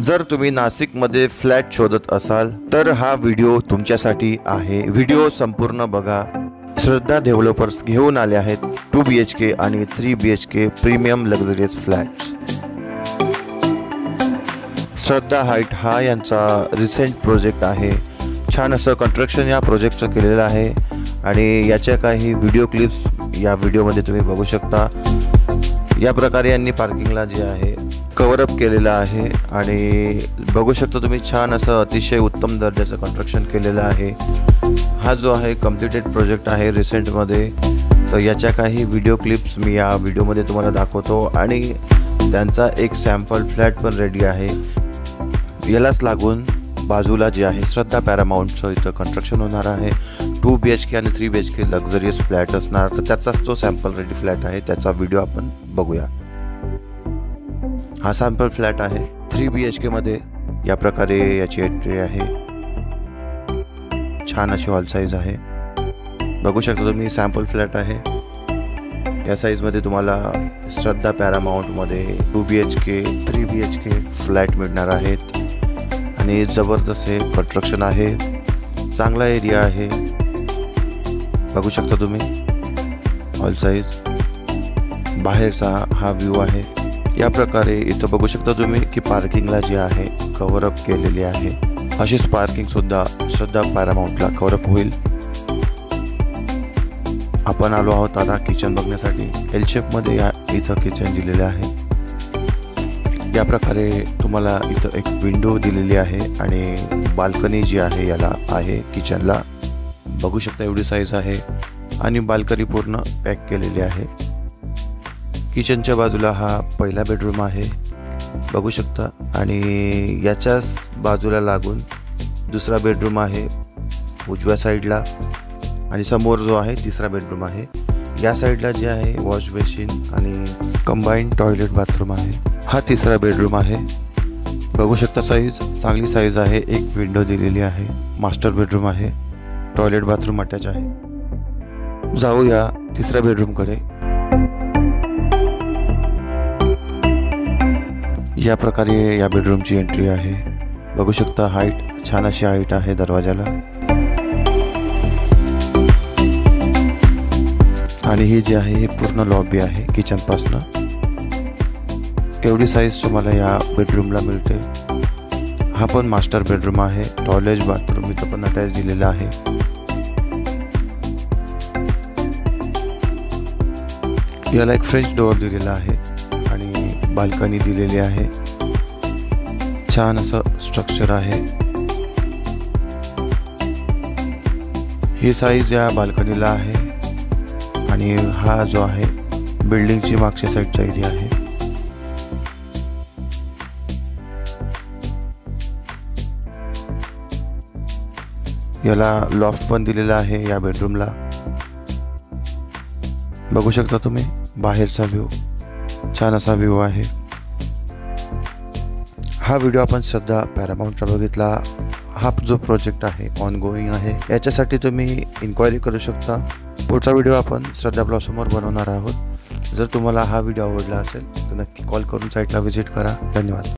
जर तुम्ही नाशिकमध्ये फ्लॅट शोधत असाल तर हा व्हिडिओ तुमच्यासाठी आहे। व्हिडिओ संपूर्ण बघा। श्रद्धा डेव्हलपर्स घेऊन आले आहेत 2 BHK आणि 3 BHK प्रीमियम लक्झरियस फ्लॅट्स। श्रद्धा हाईट हा यांचा रिसेंट प्रोजेक्ट आहे। छान असं कंस्ट्रक्शन या प्रोजेक्टचं केलेलं आहे आणि याच्या काही व्हिडिओ क्लिप्स या व्हिडिओमध्ये तुम्ही बघू शकता। या प्रकारे यांनी पार्किंगला जे आहे कव्हर अप केलेलं आहे आणि बघू शकता तुम्ही छान असं अतिशय उत्तम दर्जाचं कंस्ट्रक्शन केलेलं आहे। हा जो आहे कम्प्लीटेड प्रोजेक्ट आहे रिसेंटमध्ये। तर याच्या काही व्हिडिओ क्लिप्स मी या व्हिडिओमध्ये तुम्हाला दाखवतो आणि त्यांचा एक सॅम्पल फ्लॅट पण रेडी आहे। यालाच लागून बाजूला जे आहे श्रद्धा पॅरामाउंटचं इथं कंस्ट्रक्शन होणार आहे। 2 BHK आणि 3 BHK लक्झरियस फ्लॅट असणार, तर त्याचाच तो सॅम्पल रेडी फ्लॅट आहे। त्याचा व्हिडिओ आपण बघूया। हा सॅम्पल फ्लॅट आहे 3 BHK मध्ये। या प्रकारे याची एंट्री आहे। छान अशी हॉल साइज आहे, बघू शकता तुम्ही। सॅम्पल फ्लॅट आहे। या साइज मध्ये तुम्हाला श्रद्धा पॅरामाउंट मध्ये 2 BHK 3 BHK फ्लॅट मिळणार आहेत आणि जबरदस्त हे कंस्ट्रक्शन आहे। चांगला एरिया आहे, बघू शकता तुम्ही। हॉल साइज बाहेरचा हा व्ह्यू आहे। या प्रकारे इथं बघू शकता तुम्ही की पार्किंगला जे आहे कव्हर अप केलेली आहे। अशीच पार्किंग सुद्धा श्रद्धा पॅरामाउंटला कव्हर अप होईल। आपण आलो आहोत आता किचन बघण्यासाठी। एल शेप मध्ये इथं किचन दिलेले आहे। या प्रकारे तुम्हाला इथं एक विंडो दिलेली आहे आणि बाल्कनी जी आहे याला आहे किचनला। बघू शकता एवढी साइज आहे आणि बाल्कनी पूर्ण पॅक केलेली आहे। किचनच्या बाजूला हा पहिला बेडरूम आहे, बघू शकता, आणि याच्याच बाजूला लागून दुसरा बेडरूम आहे उजव्या साईडला आणि समोर जो आहे तिसरा बेडरूम आहे। या साईडला जे आहे वॉश बेसिन आणि कंबाईंड टॉयलेट बाथरूम आहे। हा तिसरा बेडरूम आहे, बघू शकता। साईज चांगली साईज आहे। एक विंडो दिलेली आहे। मास्टर बेडरूम आहे। टॉयलेट बाथरूम अटॅच आहे। जाऊया तिसऱ्या बेडरूम कडे। या प्रकारे या बेडरूमची एंट्री आहे, बघू शकता। हाईट छान अशी हाईट आहे दरवाजाला आणि ही जी आहे पूर्ण लॉबी आहे किचन पासून। एवढी साईज तुम्हाला या बेडरूमला मिळते। हा पण मास्टर बेडरूम आहे। टॉयलेट बाथरूम इथं पण अटॅच दिलेला आहे। याला एक फ्रेंच डोअर दिलेला आहे आणि बाल्कनी दिलेली आहे। छान असं स्ट्रक्चर आहे। ही साईज या बाल्कनीला आहे आणि हा जो आहे बिल्डिंगची मागच्या साईडचा एरिया आहे। याला लॉफ्ट पण दिलेला आहे या बेडरूमला, बघू शकता तुम्ही। बाहेरचा व्ह्यू छान असा व्ह्यू आहे। हा व्हिडिओ आपण श्रद्धा पॅरामाउंटचा बघितला। हा जो प्रोजेक्ट आहे ऑन गोईंग आहे। याच्यासाठी तुम्ही इन्क्वायरी करू शकता। पुढचा व्हिडिओ आपण श्रद्धा ब्लॉग समोर बनवणार आहोत। जर तुम्हाला हा व्हिडिओ आवडला असेल तर नक्की कॉल करून साईटला व्हिजिट करा। धन्यवाद।